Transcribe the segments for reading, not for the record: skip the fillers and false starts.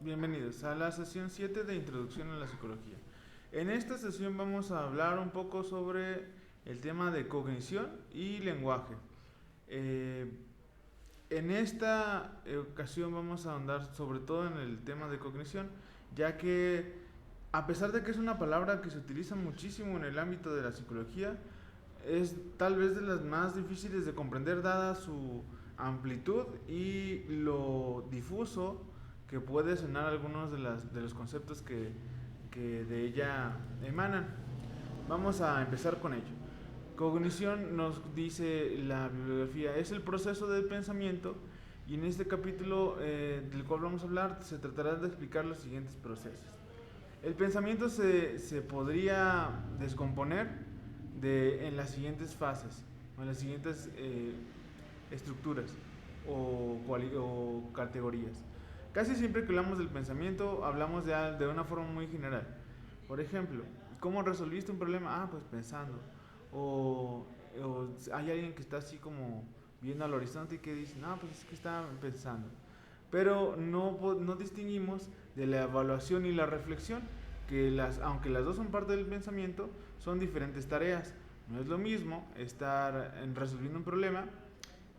Bienvenidos a la sesión 7 de Introducción a la Psicología. En esta sesión vamos a hablar un poco sobre el tema de cognición y lenguaje. En esta ocasión vamos a ahondar sobre todo en el tema de cognición, ya que a pesar de que es una palabra que se utiliza muchísimo en el ámbito de la psicología, es tal vez de las más difíciles de comprender dada su amplitud y lo difuso que puede sonar algunos de los conceptos que de ella emanan. Vamos a empezar con ello. Cognición, nos dice la bibliografía, es el proceso del pensamiento, y en este capítulo del cual vamos a hablar se tratará de explicar los siguientes procesos. El pensamiento se podría descomponer en las siguientes fases, o en las siguientes estructuras o categorías. Casi siempre que hablamos del pensamiento hablamos de una forma muy general. Por ejemplo, ¿cómo resolviste un problema? Ah, pues pensando. O hay alguien que está así como viendo al horizonte y que dice, no, pues es que está pensando. Pero no distinguimos de la evaluación y la reflexión, que aunque las dos son parte del pensamiento, son diferentes tareas. No es lo mismo estar resolviendo un problema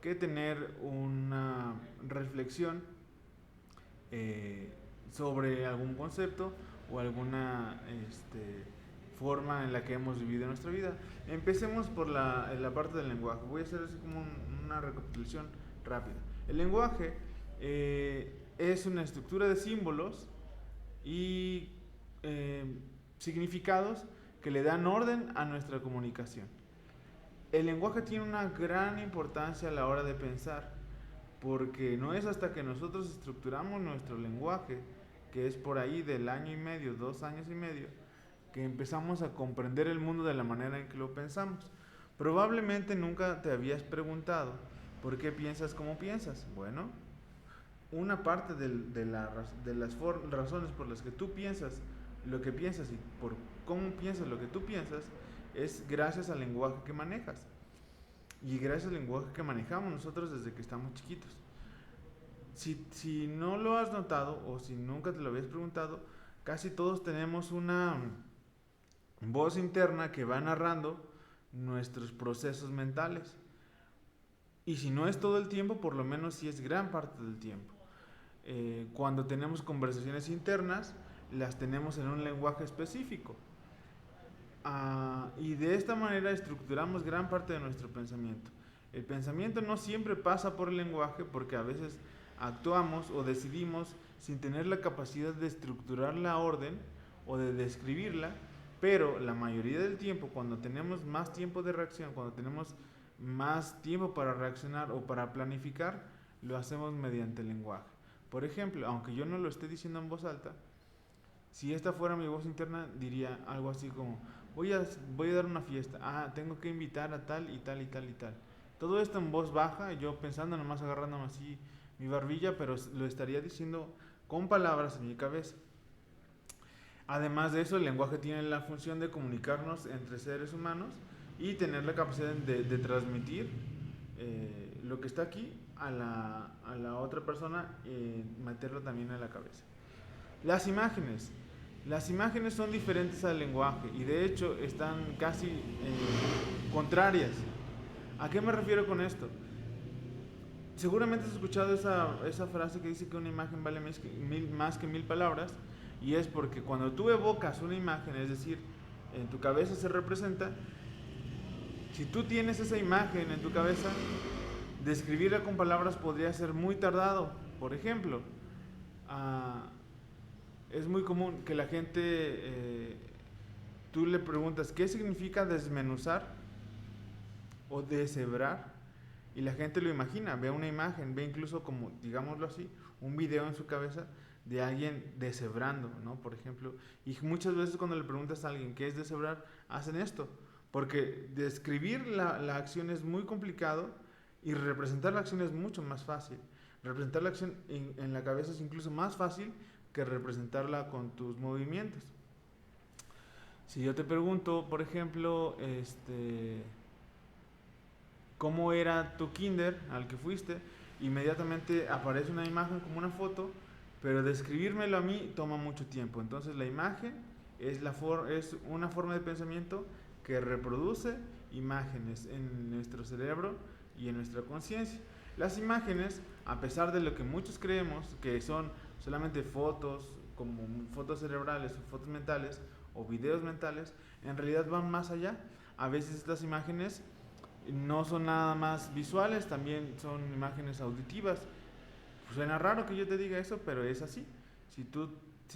que tener una reflexión sobre algún concepto o alguna forma en la que hemos vivido nuestra vida. Empecemos por la parte del lenguaje. Voy a hacer así como una recapitulación rápida. El lenguaje es una estructura de símbolos y significados que le dan orden a nuestra comunicación. El lenguaje tiene una gran importancia a la hora de pensar, porque no es hasta que nosotros estructuramos nuestro lenguaje, que es por ahí del año y medio, 2 años y medio, que empezamos a comprender el mundo de la manera en que lo pensamos. Probablemente nunca te habías preguntado por qué piensas como piensas. Bueno, una parte de las razones por las que tú piensas lo que piensas y por cómo piensas lo que tú piensas es gracias al lenguaje que manejas y gracias al lenguaje que manejamos nosotros desde que estamos chiquitos. Si no lo has notado o si nunca te lo habías preguntado, casi todos tenemos una voz interna que va narrando nuestros procesos mentales. Y si no es todo el tiempo, por lo menos sí es gran parte del tiempo. Cuando tenemos conversaciones internas, las tenemos en un lenguaje específico. Y de esta manera estructuramos gran parte de nuestro pensamiento. El pensamiento no siempre pasa por el lenguaje, porque a veces actuamos o decidimos sin tener la capacidad de estructurar la orden o de describirla, pero la mayoría del tiempo, cuando tenemos más tiempo de reacción, cuando tenemos más tiempo para reaccionar o para planificar, lo hacemos mediante el lenguaje. Por ejemplo, aunque yo no lo esté diciendo en voz alta, si esta fuera mi voz interna, diría algo así como, voy a dar una fiesta, tengo que invitar a tal y tal y tal y tal. Todo esto en voz baja, yo pensando nomás agarrándome así mi barbilla, pero lo estaría diciendo con palabras en mi cabeza. Además de eso, el lenguaje tiene la función de comunicarnos entre seres humanos y tener la capacidad de transmitir lo que está aquí a la otra persona y meterlo también en la cabeza. Las imágenes. Las imágenes son diferentes al lenguaje y de hecho están casi contrarias. ¿A qué me refiero con esto? Seguramente has escuchado esa frase que dice que una imagen vale más que 1000 palabras, y es porque cuando tú evocas una imagen, es decir, en tu cabeza se representa, si tú tienes esa imagen en tu cabeza, describirla con palabras podría ser muy tardado. Por ejemplo, es muy común que la gente, tú le preguntas, ¿qué significa desmenuzar o deshebrar? Y la gente lo imagina, ve una imagen, ve incluso como, digámoslo así, un video en su cabeza de alguien deshebrando, ¿no? Por ejemplo, y muchas veces cuando le preguntas a alguien qué es deshebrar, hacen esto, porque describir la acción es muy complicado y representar la acción es mucho más fácil. Representar la acción en la cabeza es incluso más fácil que representarla con tus movimientos. Si yo te pregunto, por ejemplo, cómo era tu kinder al que fuiste, inmediatamente aparece una imagen como una foto, pero describírmelo a mí toma mucho tiempo. Entonces la imagen es una forma de pensamiento que reproduce imágenes en nuestro cerebro y en nuestra conciencia. Las imágenes, a pesar de lo que muchos creemos que son solamente fotos, como fotos cerebrales o fotos mentales o videos mentales, en realidad van más allá. A veces estas imágenes no son nada más visuales, también son imágenes auditivas. Suena raro que yo te diga eso, pero es así. Si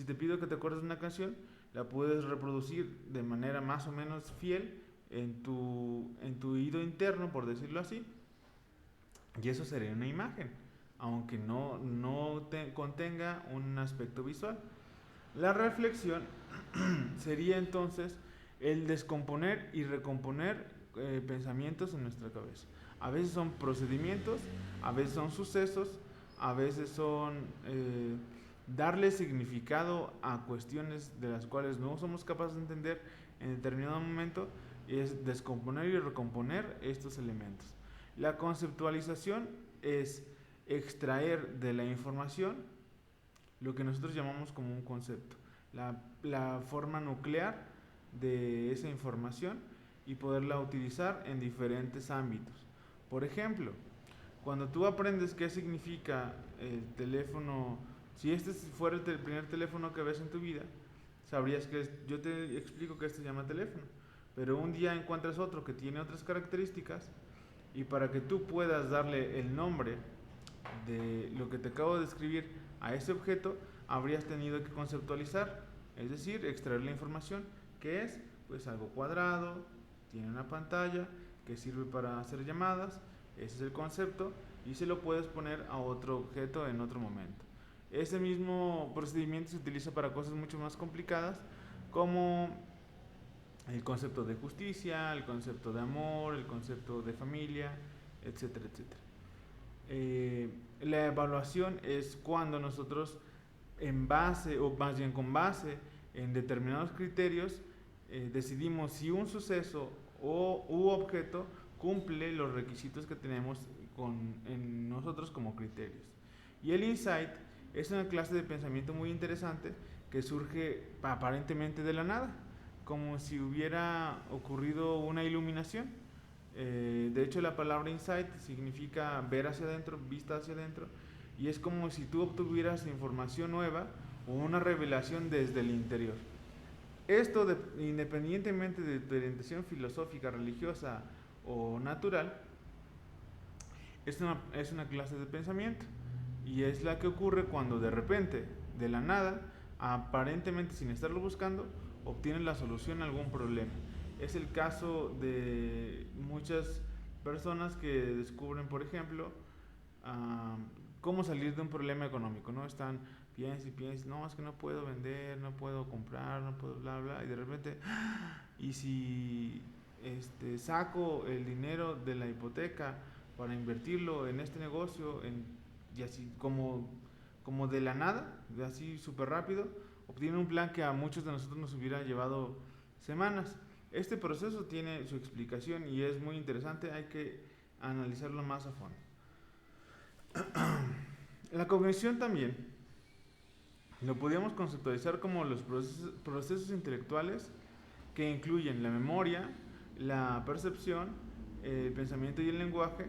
te pido que te acuerdes de una canción, la puedes reproducir de manera más o menos fiel en tu oído interno, por decirlo así, y eso sería una imagen, aunque no contenga un aspecto visual. La reflexión sería entonces el descomponer y recomponer pensamientos en nuestra cabeza. A veces son procedimientos, a veces son sucesos, a veces son darle significado a cuestiones de las cuales no somos capaces de entender en determinado momento, es descomponer y recomponer estos elementos. La conceptualización es extraer de la información lo que nosotros llamamos como un concepto, la forma nuclear de esa información y poderla utilizar en diferentes ámbitos. Por ejemplo, cuando tú aprendes qué significa el teléfono, si este fuera el primer teléfono que ves en tu vida, sabrías que yo te explico que este se llama teléfono, pero un día encuentras otro que tiene otras características y para que tú puedas darle el nombre de lo que te acabo de describir a ese objeto, habrías tenido que conceptualizar, es decir, extraer la información, que es pues algo cuadrado, tiene una pantalla que sirve para hacer llamadas, ese es el concepto, y se lo puedes poner a otro objeto en otro momento. Ese mismo procedimiento se utiliza para cosas mucho más complicadas, como el concepto de justicia, el concepto de amor, el concepto de familia, etcétera, etcétera. La evaluación es cuando nosotros, en base, o más bien con base en determinados criterios, decidimos si un suceso u objeto cumple los requisitos que tenemos en nosotros como criterios. Y el insight es una clase de pensamiento muy interesante que surge aparentemente de la nada, como si hubiera ocurrido una iluminación. De hecho, la palabra insight significa ver hacia adentro, vista hacia adentro, y es como si tú obtuvieras información nueva o una revelación desde el interior. Esto, independientemente de tu orientación filosófica, religiosa o natural, es una clase de pensamiento, y es la que ocurre cuando de repente, de la nada, aparentemente sin estarlo buscando, obtienes la solución a algún problema. Es el caso de muchas personas que descubren, por ejemplo, cómo salir de un problema económico, ¿no? Están piensa y piensa, no, es que no puedo vender, no puedo comprar, no puedo bla bla, y de repente, y si saco el dinero de la hipoteca para invertirlo en este negocio, y así como de la nada, así súper rápido, obtienen un plan que a muchos de nosotros nos hubiera llevado semanas. Este proceso tiene su explicación y es muy interesante, hay que analizarlo más a fondo. La cognición también lo podríamos conceptualizar como los procesos intelectuales que incluyen la memoria, la percepción, el pensamiento y el lenguaje,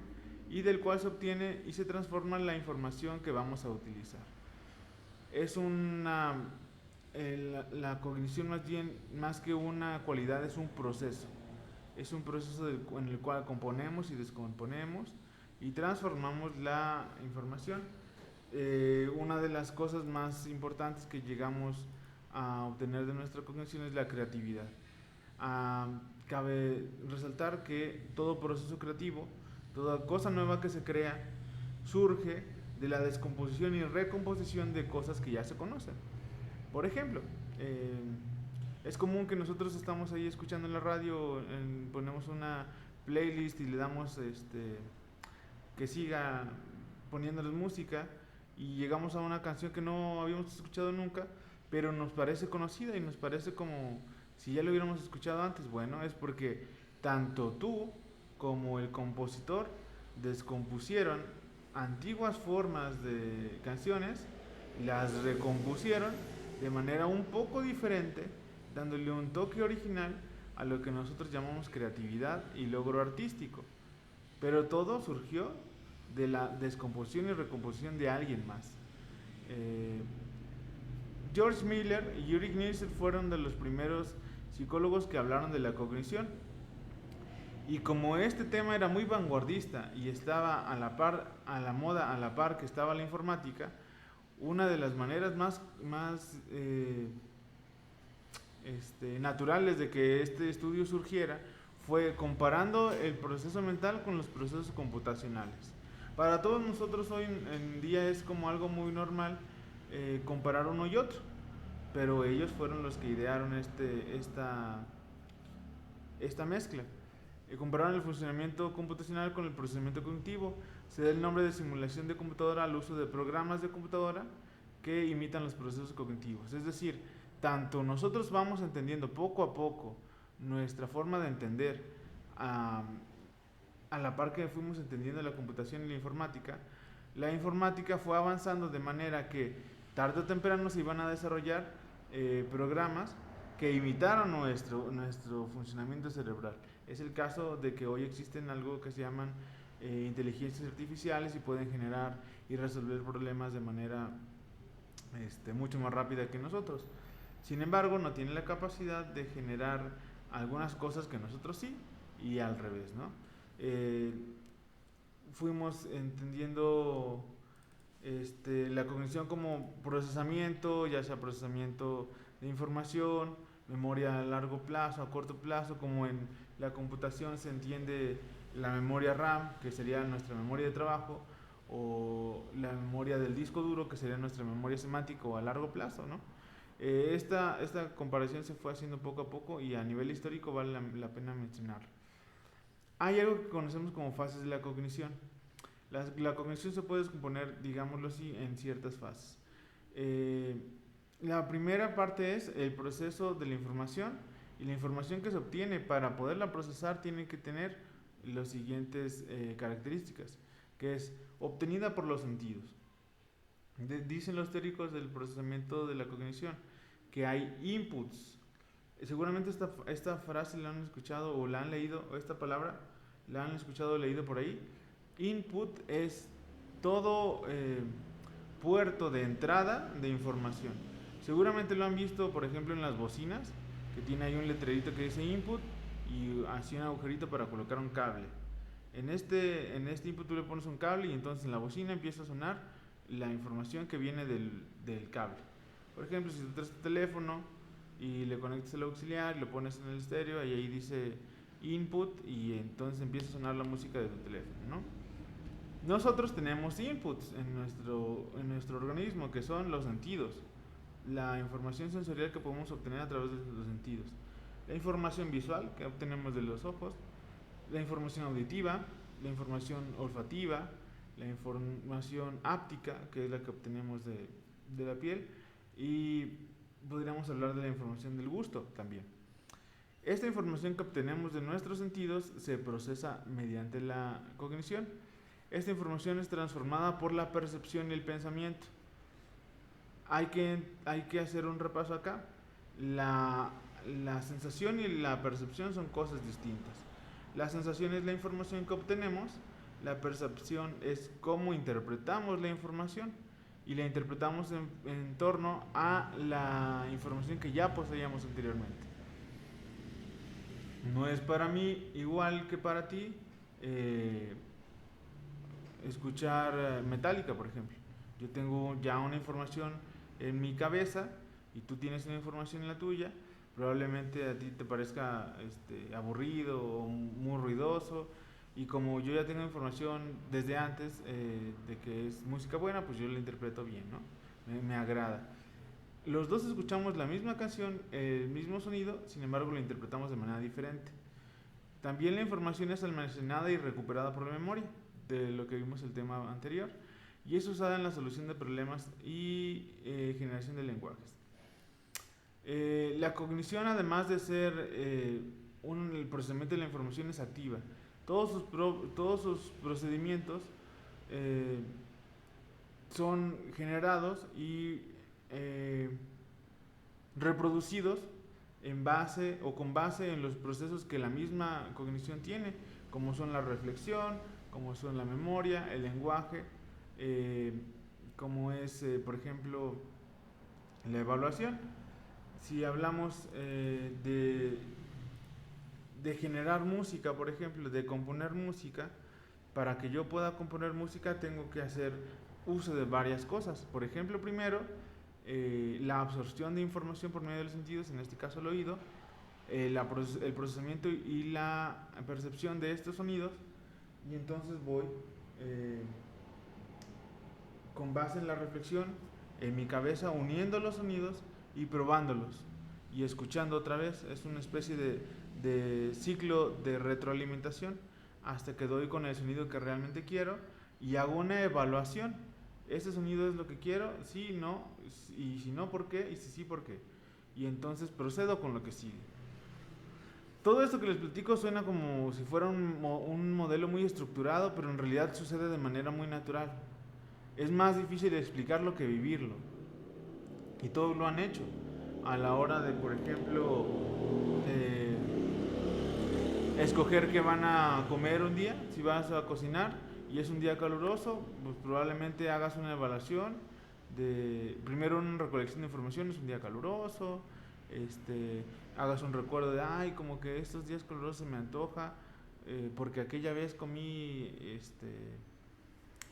y del cual se obtiene y se transforma la información que vamos a utilizar. La cognición más que una cualidad, es un proceso. Es un proceso en el cual componemos y descomponemos y transformamos la información. Una de las cosas más importantes que llegamos a obtener de nuestra cognición es la creatividad. Cabe resaltar que todo proceso creativo, toda cosa nueva que se crea, surge de la descomposición y recomposición de cosas que ya se conocen. Por ejemplo, es común que nosotros estamos ahí escuchando en la radio, ponemos una playlist y le damos que siga poniéndoles música, y llegamos a una canción que no habíamos escuchado nunca, pero nos parece conocida y nos parece como si ya lo hubiéramos escuchado antes. Bueno, es porque tanto tú como el compositor descompusieron antiguas formas de canciones las recompusieron de manera un poco diferente, dándole un toque original a lo que nosotros llamamos creatividad y logro artístico. Pero todo surgió de la descomposición y recomposición de alguien más. George Miller y Ulrich Nielsen fueron de los primeros psicólogos que hablaron de la cognición. Y como este tema era muy vanguardista y estaba a la par, a la moda, a la par que estaba la informática, una de las maneras más naturales de que este estudio surgiera fue comparando el proceso mental con los procesos computacionales. Para todos nosotros hoy en día es como algo muy normal comparar uno y otro, pero ellos fueron los que idearon esta mezcla. Compararon el funcionamiento computacional con el procesamiento cognitivo. Se da el nombre de simulación de computadora al uso de programas de computadora que imitan los procesos cognitivos. Es decir, tanto nosotros vamos entendiendo poco a poco nuestra forma de entender a la par que fuimos entendiendo la computación y la informática fue avanzando de manera que tarde o temprano se iban a desarrollar programas que imitaron nuestro funcionamiento cerebral. Es el caso de que hoy existen algo que se llaman inteligencias artificiales y pueden generar y resolver problemas de manera mucho más rápida que nosotros. Sin embargo, no tienen la capacidad de generar algunas cosas que nosotros sí, y al revés, ¿no? Fuimos entendiendo la cognición como procesamiento, ya sea procesamiento de información, memoria a largo plazo, a corto plazo, como en la computación se entiende la memoria RAM, que sería nuestra memoria de trabajo, o la memoria del disco duro, que sería nuestra memoria semántica a largo plazo, ¿no? Esta comparación se fue haciendo poco a poco y a nivel histórico vale la pena mencionarlo. Hay algo que conocemos como fases de la cognición. La cognición se puede descomponer, digámoslo así, en ciertas fases. La primera parte es el proceso de la información, y la información que se obtiene para poderla procesar tiene que tener las siguientes características, que es obtenida por los sentidos. Dicen los teóricos del procesamiento de la cognición que hay inputs. Seguramente esta frase la han escuchado o la han leído, o esta palabra la han escuchado o leído por ahí. Input es todo puerto de entrada de información. Seguramente lo han visto, por ejemplo, en las bocinas, que tiene ahí un letrerito que dice input y así un agujerito para colocar un cable. En este input tú le pones un cable y entonces en la bocina empieza a sonar la información que viene del cable. Por ejemplo, si tú traes tu teléfono y le conectas el auxiliar, lo pones en el estéreo y ahí dice input y entonces empieza a sonar la música de tu teléfono, ¿no? Nosotros tenemos inputs en nuestro organismo, que son los sentidos, la información sensorial que podemos obtener a través de los sentidos, la información visual que obtenemos de los ojos, la información auditiva, la información olfativa, la información áptica, que es la que obtenemos de la piel, y podríamos hablar de la información del gusto también. Esta información que obtenemos de nuestros sentidos se procesa mediante la cognición. Esta información es transformada por la percepción y el pensamiento. Hay que hacer un repaso acá. La sensación y la percepción son cosas distintas. La sensación es la información que obtenemos, la percepción es cómo interpretamos la información y la interpretamos en torno a la información que ya poseíamos anteriormente. No es para mí igual que para ti escuchar Metallica, por ejemplo. Yo tengo ya una información en mi cabeza y tú tienes una información en la tuya. Probablemente a ti te parezca aburrido o muy ruidoso, y como yo ya tengo información desde antes de que es música buena, pues yo la interpreto bien, ¿no? Me agrada. Los dos escuchamos la misma canción, el mismo sonido, sin embargo la interpretamos de manera diferente. También la información es almacenada y recuperada por la memoria, de lo que vimos el tema anterior, y es usada en la solución de problemas y generación de lenguajes. La cognición, además de ser el procesamiento de la información, es activa. Todos sus procedimientos son generados y reproducidos en base o con base en los procesos que la misma cognición tiene, como son la reflexión, como son la memoria, el lenguaje, como es, por ejemplo, la evaluación. Si hablamos de generar música, por ejemplo, de componer música, para que yo pueda componer música tengo que hacer uso de varias cosas. Por ejemplo, primero, la absorción de información por medio de los sentidos, en este caso el oído, el procesamiento y la percepción de estos sonidos, y entonces voy con base en la reflexión en mi cabeza uniendo los sonidos y probándolos y escuchando otra vez. Es una especie de ciclo de retroalimentación hasta que doy con el sonido que realmente quiero y hago una evaluación. ¿Ese sonido es lo que quiero? Sí, no, y si no, ¿por qué? Y si sí, ¿por qué? Y entonces procedo con lo que sigue. Todo esto que les platico suena como si fuera un modelo muy estructurado, pero en realidad sucede de manera muy natural. Es más difícil explicarlo que vivirlo. Y todos lo han hecho. A la hora de, por ejemplo, escoger qué van a comer un día, si vas a cocinar y es un día caluroso, pues probablemente hagas una evaluación de, primero una recolección de información, es un día caluroso, hagas un recuerdo de, ay, como que estos días calurosos se me antoja, porque aquella vez comí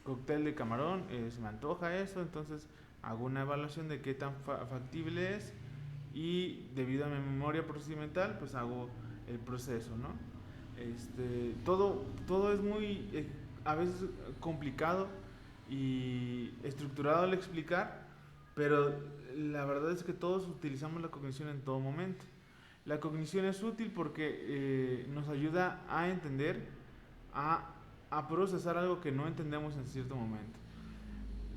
cóctel de camarón, se me antoja eso, entonces hago una evaluación de qué tan factible es y debido a mi memoria procedimental, pues hago el proceso, ¿no? Todo es muy, a veces complicado y estructurado al explicar, pero la verdad es que todos utilizamos la cognición en todo momento. La cognición es útil porque nos ayuda a entender, a procesar algo que no entendemos en cierto momento.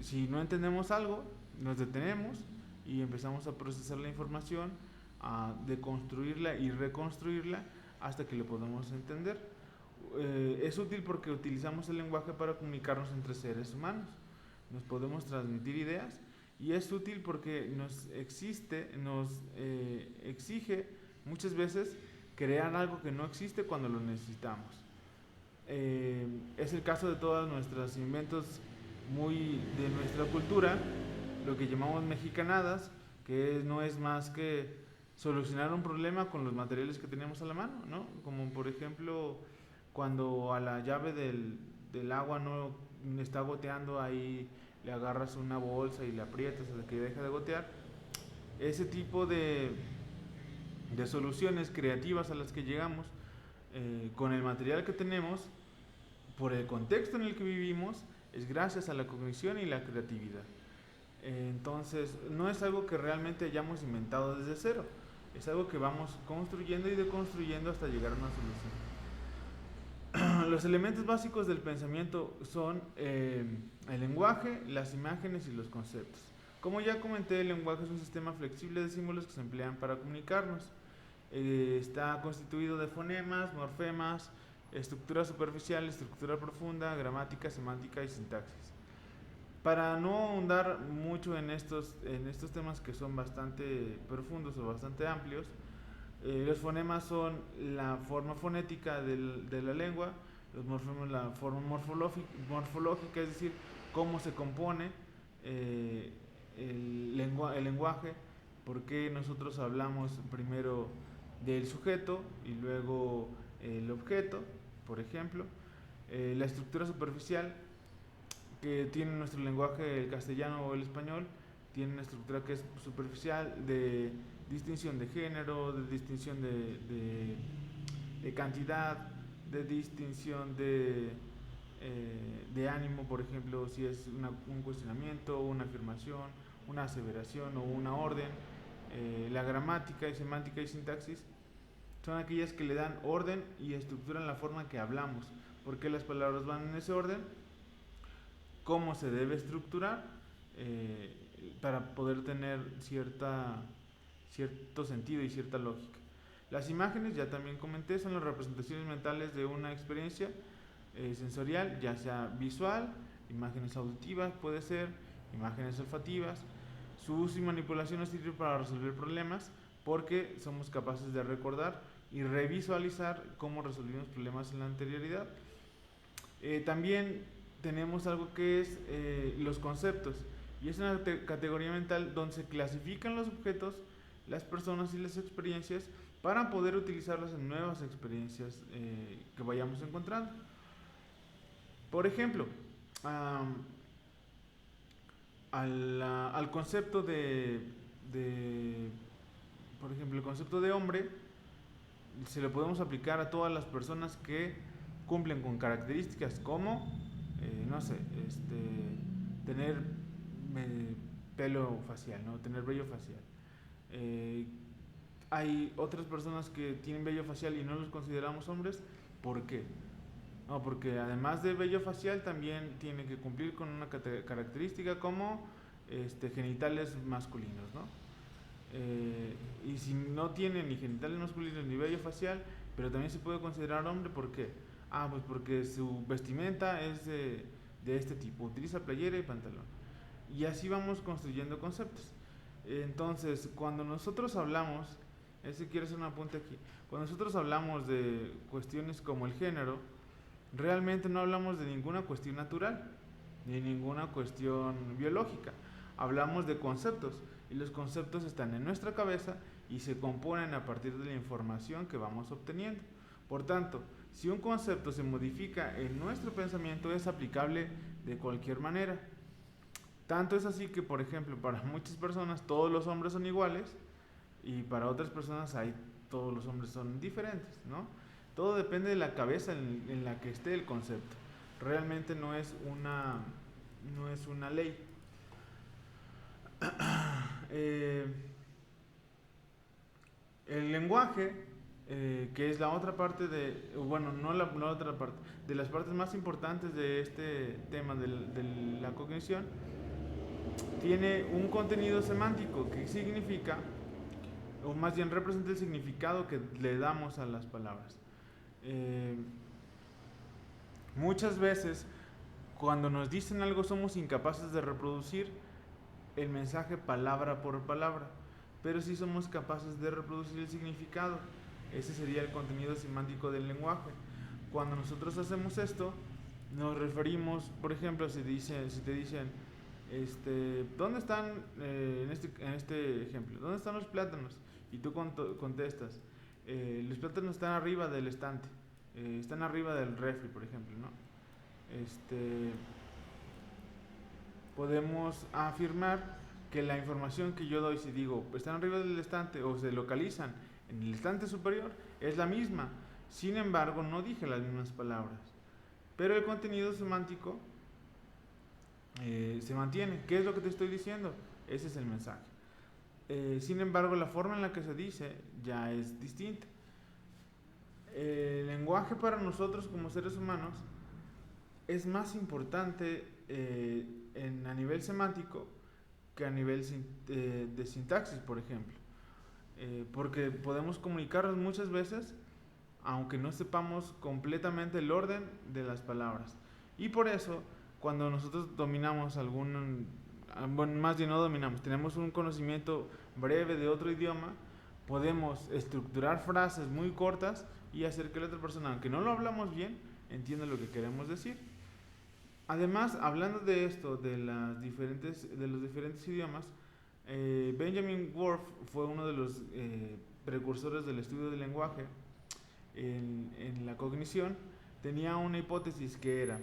Si no entendemos algo, nos detenemos y empezamos a procesar la información, a deconstruirla y reconstruirla hasta que lo podamos entender. Es útil porque utilizamos el lenguaje para comunicarnos entre seres humanos. Nos podemos transmitir ideas y es útil porque nos exige muchas veces crear algo que no existe cuando lo necesitamos. Es el caso de todos nuestros inventos muy de nuestra cultura, lo que llamamos mexicanadas, que no es más que solucionar un problema con los materiales que tenemos a la mano, ¿no? Como por ejemplo, cuando a la llave del agua no está goteando, ahí le agarras una bolsa y le aprietas hasta que deje de gotear. Ese tipo de soluciones creativas a las que llegamos con el material que tenemos, por el contexto en el que vivimos, es gracias a la cognición y la creatividad. Entonces, no es algo que realmente hayamos inventado desde cero, es algo que vamos construyendo y deconstruyendo hasta llegar a una solución. Los elementos básicos del pensamiento son el lenguaje, las imágenes y los conceptos. Como ya comenté, el lenguaje es un sistema flexible de símbolos que se emplean para comunicarnos. Está constituido de fonemas, morfemas, estructura superficial, estructura profunda, gramática, semántica y sintaxis. Para no ahondar mucho en estos temas que son bastante profundos o bastante amplios, los fonemas son la forma fonética de la lengua, los morfemas la forma morfológica, es decir, cómo se compone el lenguaje, por qué nosotros hablamos primero del sujeto y luego el objeto, por ejemplo. La estructura superficial que tiene nuestro lenguaje, el castellano o el español, tiene una estructura que es superficial, de distinción de género, de distinción de cantidad, de distinción de ánimo, por ejemplo, si es un cuestionamiento, una afirmación, una aseveración o una orden. La gramática y semántica y sintaxis son aquellas que le dan orden y estructuran la forma que hablamos, por qué las palabras van en ese orden, cómo se debe estructurar para poder tener cierto sentido y cierta lógica. Las imágenes, ya también comenté, son las representaciones mentales de una experiencia sensorial, ya sea visual, imágenes auditivas, puede ser, imágenes olfativas. Su uso y manipulación nos sirve para resolver problemas porque somos capaces de recordar y revisualizar cómo resolvimos problemas en la anterioridad. También tenemos algo que es los conceptos, y es una categoría mental donde se clasifican los objetos, las personas y las experiencias para poder utilizarlas en nuevas experiencias que vayamos encontrando. Por ejemplo, al concepto por ejemplo, el concepto de hombre se lo podemos aplicar a todas las personas que cumplen con características como, no sé, tener pelo facial, ¿no? Tener vello facial. Hay otras personas que tienen vello facial y no los consideramos hombres. ¿Por qué? No, porque además de vello facial también tiene que cumplir con una característica como genitales masculinos, ¿no? Y si no tiene ni genitales masculinos ni vello facial, pero también se puede considerar hombre. ¿Por qué? Pues porque su vestimenta es de este tipo, utiliza playera y pantalón. Y así vamos construyendo conceptos. Entonces, cuando nosotros hablamos, quiero hacer un apunte aquí, cuando nosotros hablamos de cuestiones como el género, realmente no hablamos de ninguna cuestión natural, ni ninguna cuestión biológica. Hablamos de conceptos, y los conceptos están en nuestra cabeza y se componen a partir de la información que vamos obteniendo. Por tanto, si un concepto se modifica en nuestro pensamiento, es aplicable de cualquier manera. Tanto es así que, por ejemplo, para muchas personas todos los hombres son iguales, y para otras personas todos los hombres son diferentes, ¿no? Todo depende de la cabeza en la que esté el concepto. Realmente no es una ley. El lenguaje, que es la otra parte no la otra parte, de las partes más importantes de este tema de la cognición, tiene un contenido semántico que significa, o más bien representa el significado que le damos a las palabras. Muchas veces, cuando nos dicen algo, somos incapaces de reproducir el mensaje palabra por palabra, pero sí somos capaces de reproducir el significado. Ese sería el contenido semántico del lenguaje. Cuando nosotros hacemos esto, nos referimos, por ejemplo, si te dicen, ¿dónde están, en este ejemplo, ¿dónde están los plátanos? Y tú contestas, los plátanos están arriba del estante, están arriba del refri, por ejemplo, ¿no? Podemos afirmar que la información que yo doy, si digo están arriba del estante o se localizan en el estante superior, es la misma. Sin embargo, no dije las mismas palabras, pero el contenido semántico se mantiene. ¿Qué es lo que te estoy diciendo? Ese es el mensaje. Sin embargo, la forma en la que se dice ya es distinta. El lenguaje para nosotros como seres humanos es más importante a nivel semántico que a nivel de sintaxis, por ejemplo. Porque podemos comunicarnos muchas veces aunque no sepamos completamente el orden de las palabras. Y por eso, cuando nosotros dominamos más bien no dominamos, tenemos un conocimiento breve de otro idioma, podemos estructurar frases muy cortas y hacer que la otra persona, aunque no lo hablamos bien, entienda lo que queremos decir. Además, hablando de esto, de los diferentes idiomas, Benjamin Worf fue uno de los precursores del estudio del lenguaje en la cognición. Tenía una hipótesis que era,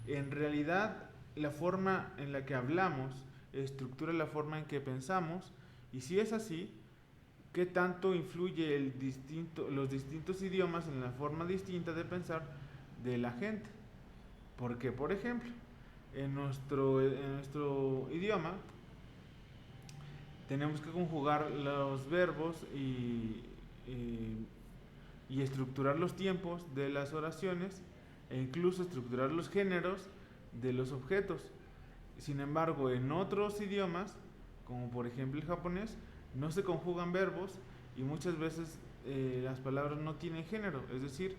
en realidad, la forma en la que hablamos estructura la forma en que pensamos, y si es así, ¿qué tanto influye los distintos idiomas en la forma distinta de pensar de la gente? Porque, por ejemplo, en nuestro idioma tenemos que conjugar los verbos y estructurar los tiempos de las oraciones, e incluso estructurar los géneros de los objetos. Sin embargo, en otros idiomas, como por ejemplo el japonés, no se conjugan verbos y muchas veces las palabras no tienen género, es decir,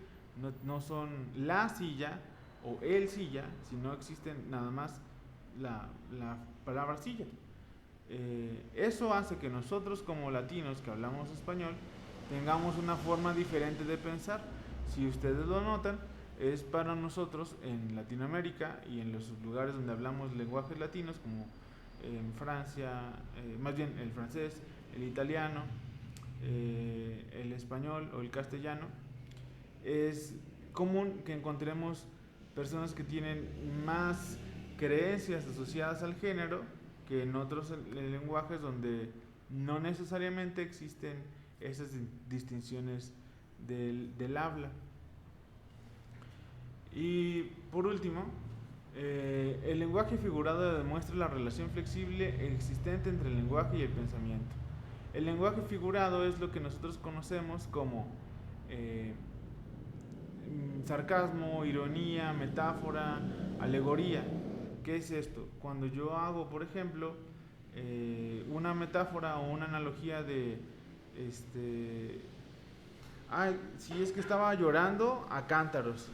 no son la silla o el silla, sino existen nada más la palabra silla. Eso hace que nosotros como latinos que hablamos español tengamos una forma diferente de pensar. Si ustedes lo notan, es para nosotros en Latinoamérica y en los lugares donde hablamos lenguajes latinos, como en Francia, más bien el francés, el italiano, el español o el castellano, es común que encontremos personas que tienen más creencias asociadas al género que en otros lenguajes donde no necesariamente existen esas distinciones del habla. Y por último, el lenguaje figurado demuestra la relación flexible existente entre el lenguaje y el pensamiento. El lenguaje figurado es lo que nosotros conocemos como sarcasmo, ironía, metáfora, alegoría. ¿Qué es esto? Cuando yo hago, por ejemplo, una metáfora o una analogía de si es que estaba llorando a cántaros.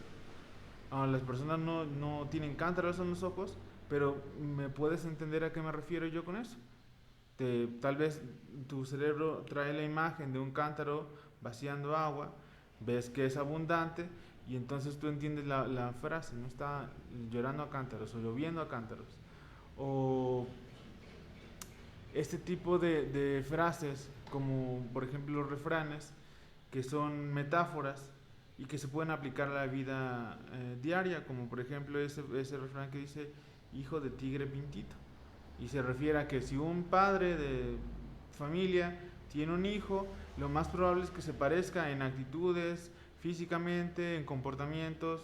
Las personas no tienen cántaros en los ojos, pero ¿me puedes entender a qué me refiero yo con eso? Tal vez tu cerebro trae la imagen de un cántaro vaciando agua, ves que es abundante y entonces tú entiendes la frase, no está llorando a cántaros o lloviendo a cántaros. O este tipo de frases, como por ejemplo los refranes, que son metáforas y que se pueden aplicar a la vida diaria, como por ejemplo ese refrán que dice hijo de tigre pintito, y se refiere a que si un padre de familia tiene un hijo, lo más probable es que se parezca en actitudes, físicamente, en comportamientos,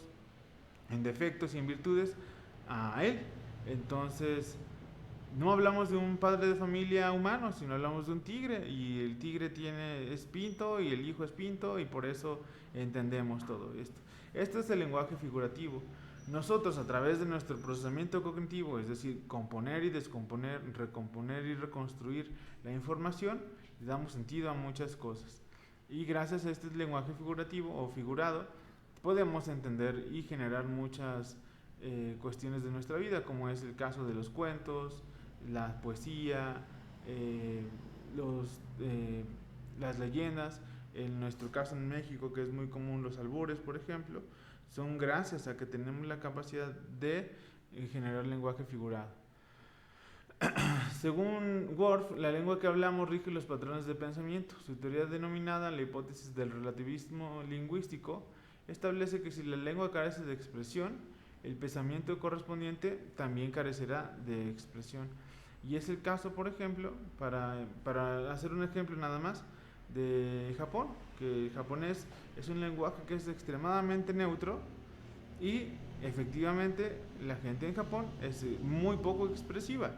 en defectos y en virtudes a él. Entonces no hablamos de un padre de familia humano, sino hablamos de un tigre, y el tigre es pinto y el hijo es pinto, y por eso entendemos todo esto. Este es el lenguaje figurativo. Nosotros, a través de nuestro procesamiento cognitivo, es decir, componer y descomponer, recomponer y reconstruir la información, le damos sentido a muchas cosas. Y gracias a este lenguaje figurativo o figurado, podemos entender y generar muchas cuestiones de nuestra vida, como es el caso de los cuentos, la poesía, las leyendas. En nuestro caso en México, que es muy común, los albures, por ejemplo, son gracias a que tenemos la capacidad de generar lenguaje figurado. Según Worf, la lengua que hablamos rige los patrones de pensamiento. Su teoría, denominada la hipótesis del relativismo lingüístico, establece que si la lengua carece de expresión, el pensamiento correspondiente también carecerá de expresión. Y es el caso, por ejemplo, para hacer un ejemplo nada más, de Japón, que el japonés es un lenguaje que es extremadamente neutro y efectivamente la gente en Japón es muy poco expresiva.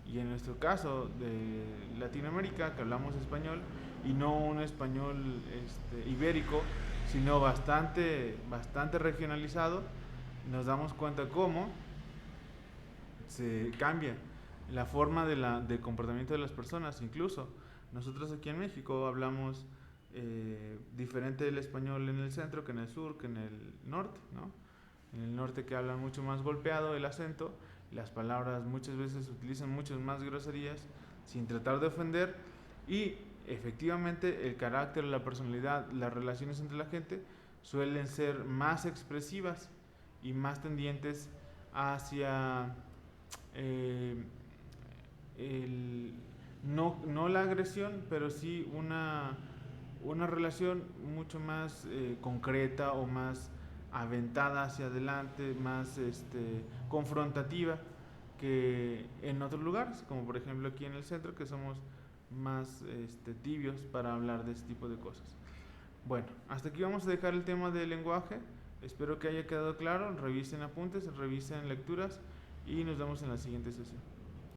Y en nuestro caso de Latinoamérica, que hablamos español, y no un español ibérico, sino bastante regionalizado, nos damos cuenta cómo se cambia la forma de comportamiento de las personas. Incluso nosotros aquí en México hablamos diferente del español en el centro que en el sur, que en el norte, ¿no? En el norte, que hablan mucho más golpeado el acento, las palabras muchas veces utilizan muchas más groserías sin tratar de ofender, y efectivamente el carácter, la personalidad, las relaciones entre la gente suelen ser más expresivas y más tendientes hacia no la agresión, pero sí una relación mucho más concreta o más aventada hacia adelante, más confrontativa que en otros lugares, como por ejemplo aquí en el centro, que somos más tibios para hablar de este tipo de cosas. Bueno, hasta aquí vamos a dejar el tema del lenguaje. Espero que haya quedado claro. Revisen apuntes, revisen lecturas y nos vemos en la siguiente sesión.